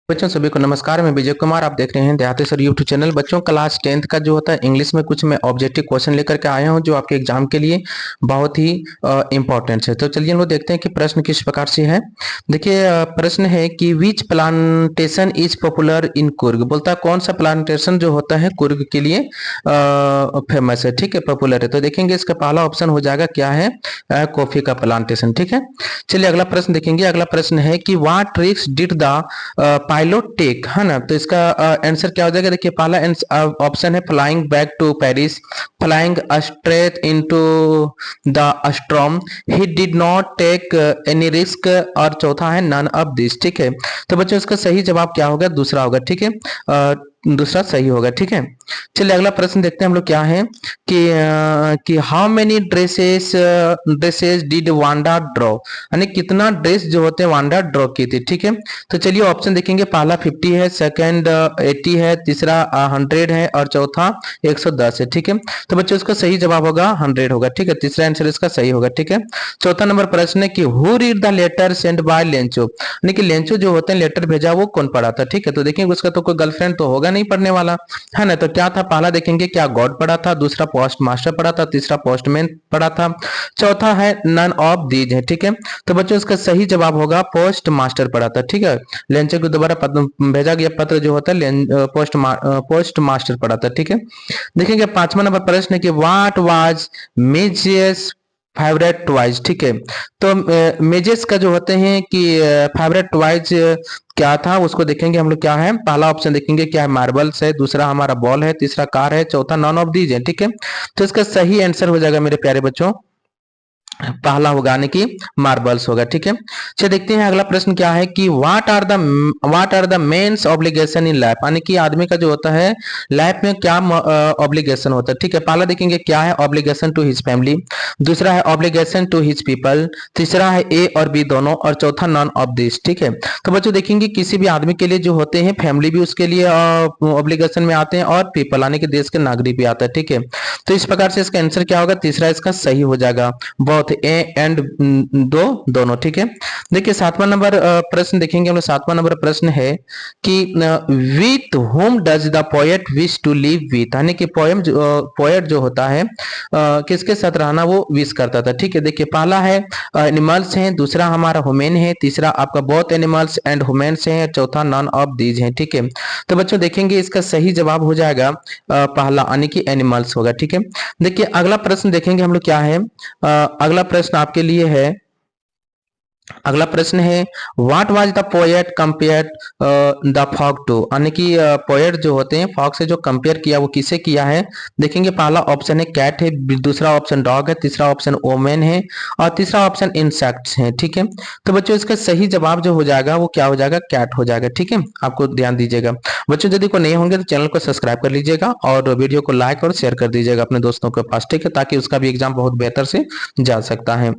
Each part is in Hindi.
बच्चों सभी को नमस्कार। मैं विजय कुमार, आप देख रहे हैं देहाती सर यूट्यूब चैनल। बच्चों क्लास 10th का जो होता है इंग्लिश में कुछ मैं ऑब्जेक्टिव क्वेश्चन लेकर के आया हूं जो आपके एग्जाम के लिए बहुत ही इंपॉर्टेंट है। तो चलिए हम लोग देखते हैं कि प्रश्न किस प्रकार से है। देखिए प्रश्न है कि which plantation is popular in Coorg. बोलता है कौन सा प्लांटेशन जो होता है कुर्ग के लिए फेमस है, ठीक है, पॉपुलर है। तो देखेंगे इसका पहला ऑप्शन हो जाएगा क्या है, कॉफी का प्लांटेशन, ठीक है। चलिए अगला प्रश्न देखेंगे। अगला प्रश्न है कि what tricks did the pilot take, है ना। तो इसका आंसर क्या हो जाएगा। देखिए पहला ऑप्शन है flying back to Paris, flying straight into the storm, he did not take any risk, और चौथा है नन ऑफ दिस, ठीक है। तो बच्चों इसका सही जवाब क्या होगा, दूसरा होगा, ठीक है। दूसरा सही होगा, ठीक है। चलिए अगला प्रश्न देखते हैं हम लोग क्या है कि how many dresses did Wanda draw, यानी कितना ड्रेस जो होते हैं वांडा ड्रॉ की थी, ठीक है। तो चलिए ऑप्शन देखेंगे। पहला 50 है, सेकंड 80 है, तीसरा 100 है, और चौथा 110 है, ठीक है। तो बच्चों इसका सही जवाब होगा 100 होगा, ठीक है। तीसरा आंसर इसका सही होगा, ठीक है। चौथा नंबर प्रश्न है कि who read the letter send by Lencho, यानी कि लेंचो जो होते हैं लेटर भेजा वो कौन पढ़ा था, ठीक है। तो देखेंगे उसका तो कोई गर्लफ्रेंड तो होगा नहीं पढ़ने वाला, है ना। तो क्या था, पहला देखेंगे क्या गॉड पढ़ा था, दूसरा पोस्ट मास्टर पढ़ा था, तीसरा पोस्टमैन पढ़ा था, चौथा है नन ऑफ दीज है, ठीक है। तो बच्चों इसका सही जवाब होगा पोस्ट मास्टर पढ़ा था, ठीक है। लेंचो को दोबारा भेजा गया पत्र जो होता है पोस्ट मास्टर पढ़ा था, ठीक है। देखेंगे पांचवा नंबर प्रश्न है कि व्हाट वाज मेजियस फेवरेट टॉयज, ठीक है। तो मेजेस का जो होते हैं कि फेवरेट टॉयज क्या था उसको देखेंगे हम लोग क्या है। पहला ऑप्शन देखेंगे क्या है, मार्बल्स है, दूसरा हमारा बॉल है, तीसरा कार है, चौथा नॉन ऑफ दीज है, ठीक है। तो इसका सही आंसर हो जाएगा मेरे प्यारे बच्चों, पहला होगा यानी कि मार्बल्स होगा, ठीक है। चलिए देखते हैं अगला प्रश्न क्या है कि what are the man's obligation in life, यानी कि आदमी का जो होता है लाइफ में क्या ऑब्लिगेशन होता है, ठीक है। पहला देखेंगे क्या है, ऑब्लिगेशन टू हिज फैमिली, दूसरा है ऑब्लिगेशन टू हिज पीपल, तीसरा है ए और बी दोनों, और चौथा नॉन ऑफ दिस, ठीक है। तो बच्चों देखेंगे किसी भी आदमी के लिए जो होते हैं फैमिली भी उसके लिए ऑब्लिगेशन में आते हैं, और पीपल यानी कि देश के नागरिक भी आता है, ठीक है। तो इस प्रकार से इसका आंसर क्या होगा, तीसरा इसका सही हो जाएगा, बहुत ए एंड दोनों, ठीक है। देखिए सातवां नंबर प्रश्न देखेंगे हम लोग। सातवां नंबर प्रश्न है कि with whom does the poet wish to live with, यानी कि पोएट जो होता है किसके साथ रहना वो विश करता था, ठीक है। देखिए पहला है एनिमल्स हैं, दूसरा हमारा ह्यूमन है, तीसरा आपका बोथ एनिमल्स एंड ह्यूमन्स हैं, चौथा नॉन ऑफ दीज हैं, ठीक है। तो बच्चों देखेंगे इसका सही जवाब हो जाएगा पहला यानी कि एनिमल्स होगा, ठीक है। देखिए अगला प्रश्न देखेंगे हम लोग क्या है। अगला प्रश्न आपके लिए है, अगला प्रश्न है what was the poet compared the fog to, यानी कि पोएट जो होते हैं फॉग से जो कंपेयर किया वो किसे किया है। देखेंगे पहला ऑप्शन है कैट है, दूसरा ऑप्शन डॉग है, तीसरा ऑप्शन ओमेन है, और तीसरा ऑप्शन इंसेक्ट्स है, ठीक है। तो बच्चों इसका सही जवाब जो हो जाएगा वो क्या हो जाएगा, कैट हो जाएगा, ठीक है। आपको ध्यान दीजिएगा बच्चों, यदि को नहीं होंगे तो चैनल को सब्सक्राइब कर लीजिएगा और वीडियो को लाइक और शेयर कर दीजिएगा अपने दोस्तों के पास, ठीक है, ताकि उसका भी एग्जाम बहुत बेहतर से जा सकता है।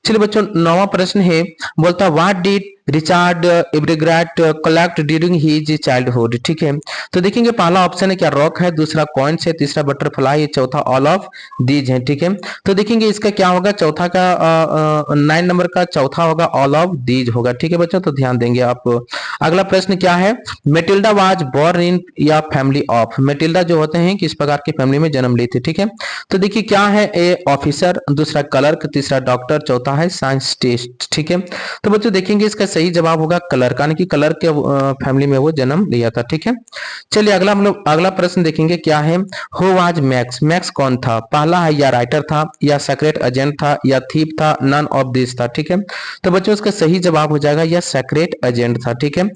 चलिए बच्चों नौवां प्रश्न है, बोलता what did Richard Ebright collect during his childhood, ठीक है। तो देखेंगे पहला ऑप्शन है क्या रॉक है, दूसरा कॉइन्स है, तीसरा बटरफ्लाई है, चौथा ऑल ऑफ दीज है, ठीक है। तो देखेंगे इसका क्या होगा, चौथा का 9 नंबर का चौथा होगा ऑल ऑफ दीज होगा, ठीक है बच्चों। तो ध्यान देंगे आप। अगला प्रश्न क्या है, मेटिल्डा वाज बोर्न इन या फैमिली ऑफ, मेटिल्डा जो होते हैं किस प्रकार की फैमिली में जन्म ली थी, ठीक है। तो देखिए क्या है, ए ऑफिसर, दूसरा क्लर्क, तीसरा डॉक्टर, चौथा है साइंटिस्ट, ठीक है। तो बच्चों देखेंगे इसका सही जवाब होगा क्लर्क, यानी कि क्लर्क के फैमिली में वो जन्म लिया था, ठीक है। चलिए अगला हम लोग अगला प्रश्न देखेंगे क्या है, हु वाज मैक्स, मैक्स कौन था। पहला है या राइटर था, या सीक्रेट एजेंट था, या थीप था, नन ऑफ दिस था, ठीक है। तो बच्चों इसका सही जवाब हो जाएगा या सीक्रेट एजेंट था, ठीक है।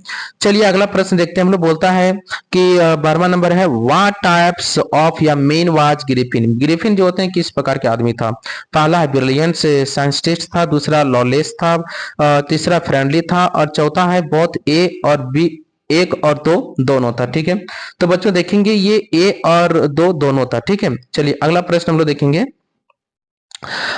चलिए अगला प्रश्न देखते हैं हम लोग। बोलता है कि 12वां नंबर है व्हाट टाइप्स ऑफ या मेन वाज ग्रिफिन, ग्रिफिन जो होते हैं किस प्रकार के आदमी था। पहला है ब्रिलियंट साइंटिस्ट था, दूसरा लॉलेस था, तीसरा फ्रेंडली था, और चौथा है बोथ ए और बी, एक और दो दोनों था, ठीक है। तो बच्चों देखेंगे ये ए और दो दोनों था, ठीक है। चलिए अगला प्रश्न हम लोग देखेंगे।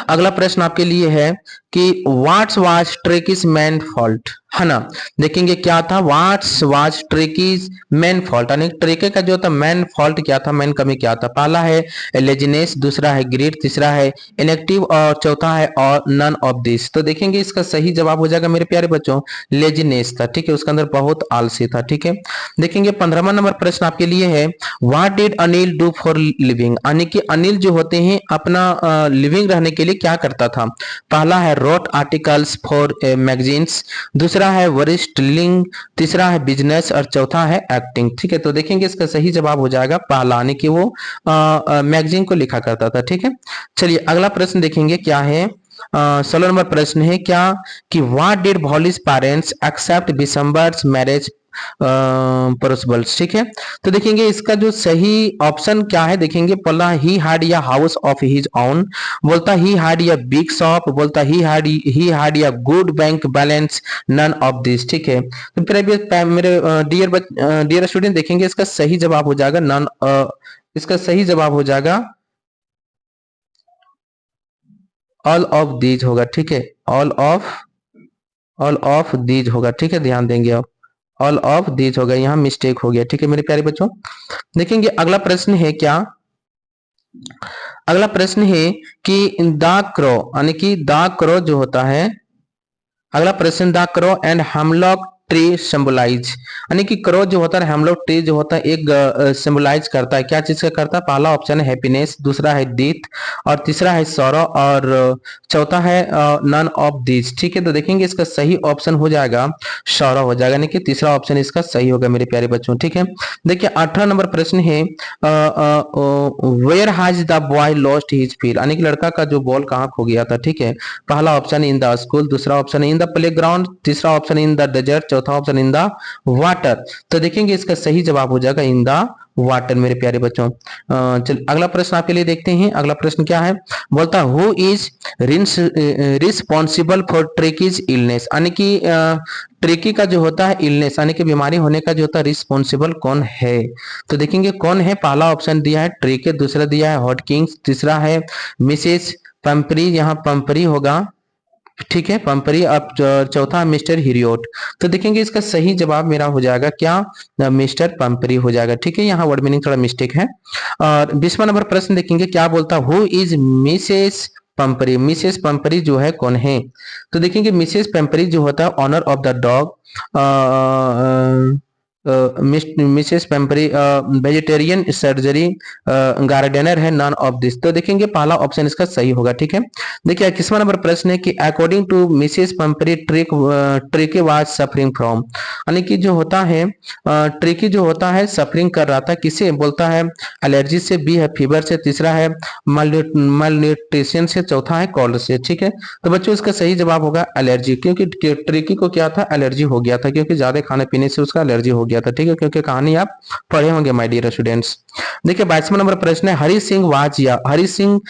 अगला प्रश्न आपके लिए है कि व्हाट्स वाज ट्रेकिस मैन फॉल्ट, है ना। देखेंगे क्या था, व्हाट्स वाज ट्रेकीज मेन फॉल्ट, यानी ट्रेके का जो था मेन फॉल्ट क्या था, मेन कमी क्या था। पहला है लेजिनेस, दूसरा है ग्रीड, तीसरा है इनएक्टिव और चौथा है और नन ऑफ दिस। तो देखेंगे इसका सही जवाब हो जाएगा मेरे प्यारे बच्चों लेजिनेस था, ठीक है, उसके अंदर बहुत आलसी था, ठीक है। देखेंगे 15वां नंबर प्रश्न आपके लिए है, what did Anil do for living, यानी कि अनिल जो होते हैं अपना लिविंग रहने के लिए क्या करता था। पहला है रोट आर्टिकल्स फॉर मैगजीन्स, दूसरा है वरिष्ठ लिंग, तीसरा है बिजनेस और चौथा है एक्टिंग, ठीक है। तो देखेंगे इसका सही जवाब हो जाएगा पहला, यानी कि वो मैगजीन को लिखा करता था, ठीक है। चलिए अगला प्रश्न देखेंगे क्या है, 16 नंबर प्रश्न है क्या कि what did Bholi's parents accept Bishamber's marriage proposals, ठीक है। तो देखेंगे इसका जो सही ऑप्शन क्या है, देखेंगे पहला ही हैड या हाउस ऑफ हिज ओन, बोलता ही हैड या बिग शॉप, बोलता ही हैड या good bank balance, none of this, ठीक है। तो फिर मेरे डियर स्टूडेंट देखेंगे इसका सही जवाब हो जाएगा नन, इसका सही जवाब हो जाएगा ऑल ऑफ दीज होगा, ठीक है। ऑल ऑफ दीज होगा, ठीक है, ध्यान देंगे आप, ऑल ऑफ दीज होगा, यहाँ मिस्टेक हो गया, ठीक है मेरे प्यारे बच्चों। देखेंगे अगला प्रश्न है क्या, अगला प्रश्न है कि द क्रो, यानी कि द क्रो जो होता है, अगला प्रश्न the crow and hemlock tree symbolise, यानी कि क्रो जो होता है हेमलॉक ट्री जो होता है एक सिंबलाइज करता है, क्या चीज का करता है। पहला ऑप्शन है हैप्पीनेस, दूसरा है डेथ और तीसरा है सॉरो और चौथा है नन ऑफ दिस, ठीक है। तो देखेंगे इसका सही ऑप्शन हो जाएगा सॉरो हो जाएगा, यानी कि तीसरा ऑप्शन इसका सही होगा मेरे प्यारे बच्चों, ठीक है। देखिए 18 नंबर प्रश्न है where has the boy lost his feel, यानी कि लड़का का जो बॉल कहाँ खो गया था, ठीक है। पहला ऑप्शन इन द स्कूल, दूसरा ऑप्शन इन द प्लेग्राउंड, तीसरा ऑप्शन इन द डेजर्ट, चौथा ऑप्शन इन द वाटर। तो देखेंगे इसका सही जवाब हो जाएगा इन द वाटर मेरे प्यारे बच्चों। चल अगला प्रश्न आपके लिए देखते हैं, अगला प्रश्न क्या है, बोलता who is responsible for Tricki's illness, यानी कि ट्रेकी का जो होता है इलनेस यानी कि बीमारी होने का जो होता है रिस्पॉन्सिबल कौन है। तो देखेंगे कौन है, पहला ऑप्शन दिया है ट्रेके, दूसरा दिया है हॉटकिंस, तीसरा है मिसेस पंपरी, यहाँ पंपरी होगा, ठीक है पंपरी, अब चौथा मिस्टर हिरियोट। तो देखेंगे इसका सही जवाब मेरा हो जाएगा क्या मिस्टर पंपरी हो जाएगा, ठीक है, यहाँ वर्ड मीनिंग थोड़ा मिस्टेक है। और 20वां नंबर प्रश्न देखेंगे क्या बोलता हु इज मिसेस पंपरी, मिसेस पंपरी जो है कौन है। तो देखेंगे मिसेस पंपरी जो होता है owner of the dog, Mrs Pumphrey vegetarian surgery gardener है, नन ऑफ दिस। तो देखेंगे पहला ऑप्शन इसका सही होगा, ठीक है। देखिए 21वां नंबर प्रश्न है कि according to Mrs Pumphrey Tricki was suffering from, यानी कि जो होता है ट्रेकी जो होता है सफरिंग कर रहा था किसे, बोलता है एलर्जी से, बी है फीवर से, तीसरा है मालन्यूट्रिशन से, चौथा है कॉलर से, ठीक है। तो बच्चों इसका सही जवाब होगा एलर्जी, क्योंकि ट्रेकी को क्या था एलर्जी हो गया था, क्योंकि ज्यादा खाने पीने से उसका एलर्जी हो गया था, ठीक है, क्योंकि कहानी आप पढ़े होंगे माय डियर स्टूडेंट्स। देखिए 22वां नंबर प्रश्न है हरि सिंह वाज या, हरि सिंह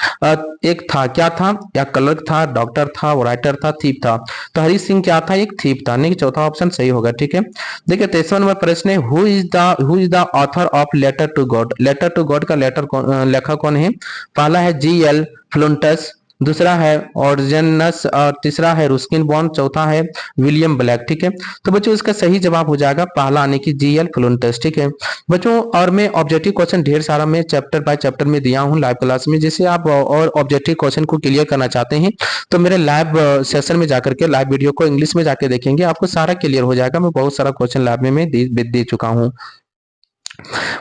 एक था, क्या था, या क्लर्क था, डॉक्टर था, राइटर था, थीप था। तो हरि सिंह क्या था, एक थीप था, नहीं चौथा ऑप्शन सही होगा, ठीक है। देखिए 23वां नंबर प्रश्न है who is the author of letter to God, letter to God का लेखक कौन है। पहला है जी.एल. फ्लुंटस, दूसरा है ऑर्जेनस और तीसरा है रुस्किन बॉन्ड, चौथा है विलियम ब्लैक, ठीक है। तो बच्चों इसका सही जवाब हो जाएगा पहला यानी कि जी.एल. फ्लुंटस, ठीक है बच्चों। और मैं ऑब्जेक्टिव क्वेश्चन ढेर सारा मैं चैप्टर बाय चैप्टर में दिया हूं लाइव क्लास में, जिसे आप और ऑब्जेक्टिव क्वेश्चन को क्लियर करना चाहते हैं तो मेरे लाइव सेशन में जाकर के लाइव वीडियो को इंग्लिश में जाके देखेंगे, आपको सारा क्लियर हो जाएगा। मैं बहुत सारा क्वेश्चन लाइव में मैं दे चुका हूँ।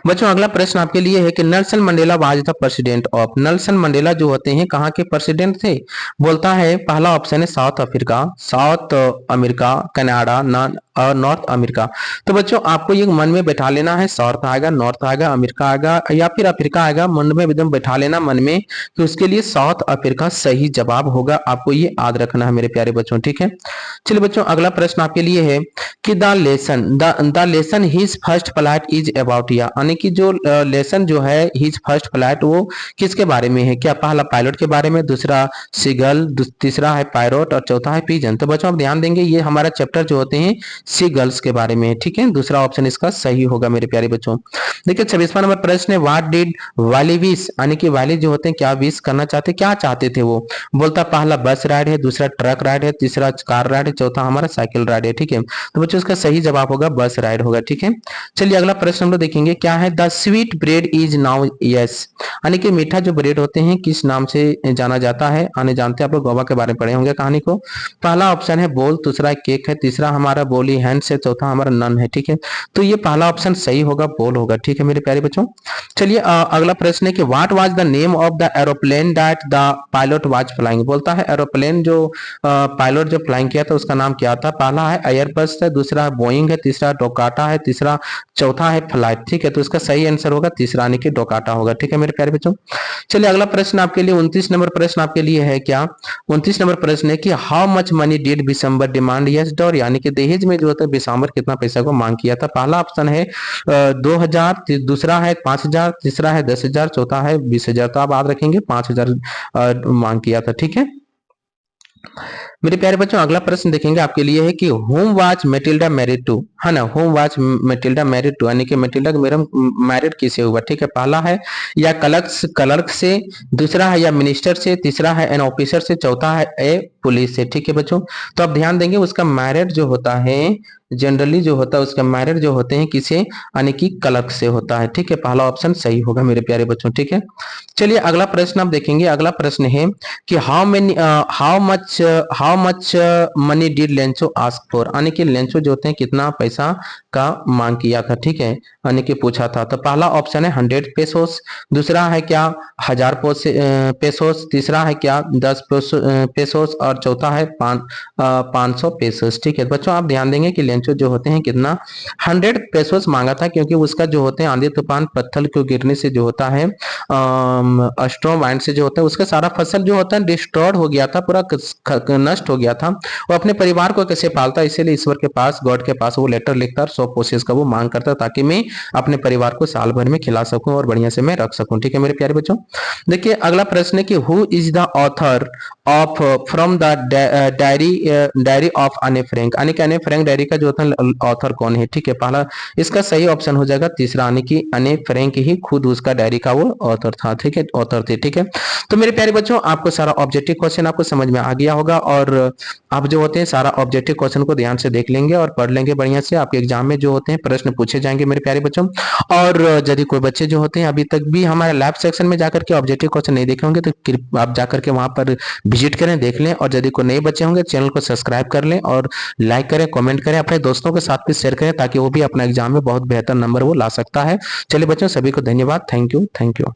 बच्चों अगला प्रश्न आपके लिए है कि Nelson Mandela was the president of, Nelson Mandela जो होते हैं कहाँ के प्रेसिडेंट थे। बोलता है पहला ऑप्शन है south Africa, south America, Canada, north America. तो बच्चों आपको ये मन में बैठा लेना है, साउथ आएगा, नॉर्थ आएगा, अमेरिका आएगा या फिर अफ्रीका आएगा, मन में एकदम बैठा लेना मन में कि उसके लिए साउथ अफ्रीका सही जवाब होगा, आपको ये याद रखना है मेरे प्यारे बच्चों, ठीक है। चलिए बच्चों अगला प्रश्न आपके लिए है कि the lesson his first flight is about, यानी कि जो लेसन जो है हिज फर्स्ट फ्लाइट वो किसके बारे में है? क्या पहला पायलट के बारे में, दूसरा सीगल, तीसरा है पायरोट और चौथा है पिजन। तो बच्चों आप ध्यान देंगे ये हमारा चैप्टर जो होते हैं सी गर्ल्स के बारे में है, ठीक है। दूसरा ऑप्शन इसका सही होगा मेरे प्यारे बच्चों। देखिए 26वां नंबर प्रश्न है, व्हाट डिड वाली विश, यानी कि वाली जो होते हैं क्या विश करना चाहते, क्या चाहते थे वो? बोलता पहला बस राइड है, दूसरा ट्रक राइड है, तीसरा कार राइड है, चौथा हमारा साइकिल राइड है, ठीक है। तो बच्चों इसका सही जवाब होगा बस राइड होगा, ठीक है। चलिए अगला प्रश्न हम लोग देखेंगे क्या है, the sweet bread is now yes, यानी कि मीठा जो ब्रेड होते हैं किस नाम से जाना जाता है? आने जानते हैं आप लोग गोवा के बारे में पढ़े होंगे कहानी को। पहला ऑप्शन है बोल, दूसरा केक है, तीसरा हमारा बोली हैंड्स है, चौथा हमारा नन है, ठीक है। तो ये पहला ऑप्शन सही होगा, बोल होगा, ठीक है मेरे प्यारे बच्चों। चलिए अगला प्रश्न है कि what was the name of the aeroplane that the pilot was flying, बोलता है एरोप्लेन जो पायलट जो फ्लाइंग किया था उसका नाम क्या था? पहला है एयरबस है, दूसरा बोइंग है, तीसरा डोकाटा है, तीसरा चौथा है फ्लाइट, ठीक है। तो इसका सही आंसर होगा तीसरा यानी कि डोकाटा होगा, ठीक है मेरे प्यारे बच्चों। चलिए अगला प्रश्न आपके लिए 29 नंबर प्रश्न आपके लिए है क्या, 29 नंबर प्रश्न है कि how much money did Bishamber demand as dowry, यानी कि दहेज में जो होता है बिशंबर कितना पैसा को मांग किया था? पहला ऑप्शन है 2000, दूसरा है 5000, तीसरा है 10,000, चौथा है 20,000। तो आप याद रखेंगे 5,000 मांग किया था, ठीक है मेरे प्यारे बच्चों। अगला प्रश्न देखेंगे आपके लिए है कि whom was Matilda married to, है ना, whom was Matilda married to, यानी कि मेटिल्डा मेरम मैरिड किसे हुआ? ठीक है, पहला है या क्लर्क से, दूसरा है या मिनिस्टर से, तीसरा है एन ऑफिसर से, चौथा है ए पुलिस से, ठीक है बच्चों। तो आप ध्यान देंगे उसका मैरिड जो होता है जनरली जो होता है उसका मैरिड जो होते हैं किसे, यानी कि क्लर्क से होता है, ठीक है। पहला ऑप्शन सही होगा मेरे प्यारे बच्चों, ठीक है। चलिए अगला प्रश्न आप देखेंगे, अगला प्रश्न है कि how much money did Lencho ask for, यानी कि लेंचो जो होते हैं कितना पैसा का मांग किया था, ठीक है, यानी कि पूछा था। तो पहला ऑप्शन है 100 पेसोस, दूसरा है क्या 1000 पेसोस, तीसरा है क्या 10 पेसोस और चौथा है 500 पेसोस, ठीक है। बच्चों आप ध्यान देंगे कि लेंचो जो होते हैं कितना 100 पेसोस मांगा था, क्योंकि उसका जो होते हैं आंधी तूफान पत्थर को गिरने से जो होता है स्ट्रॉम वाइंड से जो होता है उसका सारा फसल जो होता है डिस्ट्रॉयड हो गया था, पूरा नष्ट हो गया था। वो अपने परिवार को कैसे पालता, इसीलिए ईश्वर के पास, गॉड के पास वो लेटर लिखता और 100 पोसेस का वो मांग करता ताकि मैं अपने परिवार को साल भर में खिला सकूं और बढ़िया से मैं रख सकूं, ठीक है मेरे प्यारे बच्चों। देखिए अगला प्रश्न है कि who is the author of from the diary of अने फ्रैंक, यानी कि अने फ्रैंक डायरी का जो होता है ऑथर कौन है? ठीक है, पहला इसका सही ऑप्शन हो जाएगा तीसरा, यानी कि अने फ्रैंक ही खुद उसका डायरी का वो ऑथर था, ठीक है, ऑथर थे, ठीक है। तो मेरे प्यारे बच्चों आपको सारा ऑब्जेक्टिव क्वेश्चन आपको समझ में आ गया होगा, और आप जो होते हैं सारा ऑब्जेक्टिव क्वेश्चन को ध्यान से देख लेंगे और पढ़ लेंगे बढ़िया से। आपके एग्जाम में जो होते हैं प्रश्न पूछे जाएंगे मेरे प्यारे बच्चों। और यदि कोई बच्चे जो होते हैं अभी तक भी हमारे लैब सेक्शन में जाकर के ऑब्जेक्टिव क्वेश्चन नहीं देखे होंगे तो आप जाकर के वहां पर विजिट करें, देख लें। और यदि कोई नए बच्चे होंगे चैनल को सब्सक्राइब कर लें और लाइक करें, कमेंट करें, अपने दोस्तों के साथ भी शेयर करें ताकि वो भी अपना एग्जाम में बहुत बेहतर नंबर वो ला सकता है। चलिए बच्चों सभी को धन्यवाद, थैंक यू।